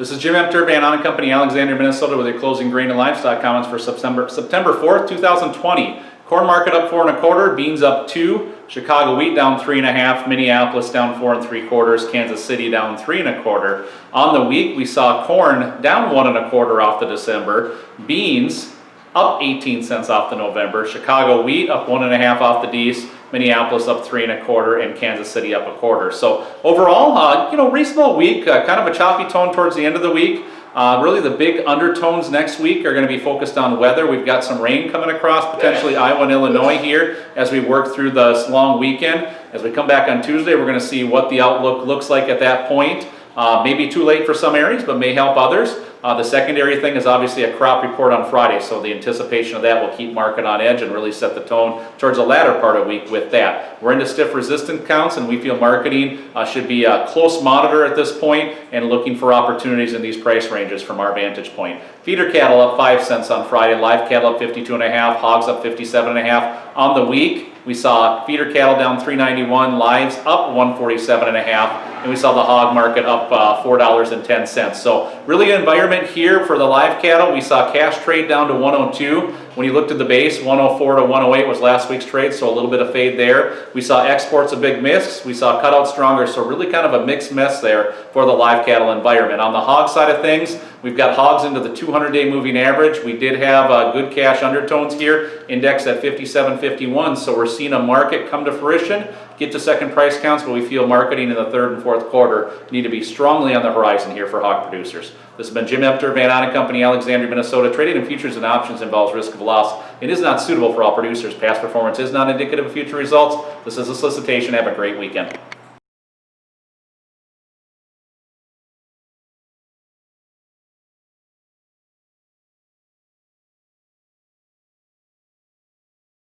This is Jim Emter, Van Ahn Co, Alexandria, Minnesota, with your closing grain and livestock comments for September 4th, 2020. Corn market up 4 1/4, beans up 2, Chicago wheat down 3 1/2, Minneapolis down 4 3/4, Kansas City down 3 1/4. On the week, we saw corn down 1 1/4 off the December, beans up 18 cents off the November, Chicago wheat up 1 1/2 off the Dece, Minneapolis up 3 1/4, and Kansas City up 1/4. So overall, reasonable week, kind of a choppy tone towards the end of the week. Really the big undertones next week are going to be focused on weather. We've got some rain coming across, potentially Iowa and Illinois here as we work through this long weekend. As we come back on Tuesday, we're going to see what the outlook looks like at that point. Maybe too late for some areas, but may help others. The secondary thing is obviously a crop report on Friday, so the anticipation of that will keep market on edge and really set the tone towards the latter part of the week with that. We're into stiff resistance counts, and we feel marketing should be a close monitor at this point and looking for opportunities in these price ranges from our vantage point. Feeder cattle up 5 cents on Friday, live cattle up 52 1/2, hogs up 57 1/2. On the week, we saw feeder cattle down 391, lives up 147 1/2, and we saw the hog market up $4.10. So really an environment here for the live cattle. We saw cash trade down to 102. When you looked at the base, 104 to 108 was last week's trade, so a little bit of fade there. We saw exports a big miss. We saw cutout stronger, so really kind of a mixed mess there for the live cattle environment. On the hog side of things, we've got hogs into the 200-day moving average. We did have good cash undertones here, indexed at 57.51, so we're seeing a market come to fruition, get to second price counts, but we feel marketing in the third and fourth quarter need to be strongly on the horizon here for hog producers. This has been Jim Emter, Van Ahn Co, Alexandria, Minnesota. Trading in futures and options involves risk of loss and is not suitable for all producers. Past performance is not indicative of future results. This is a solicitation. Have a great weekend.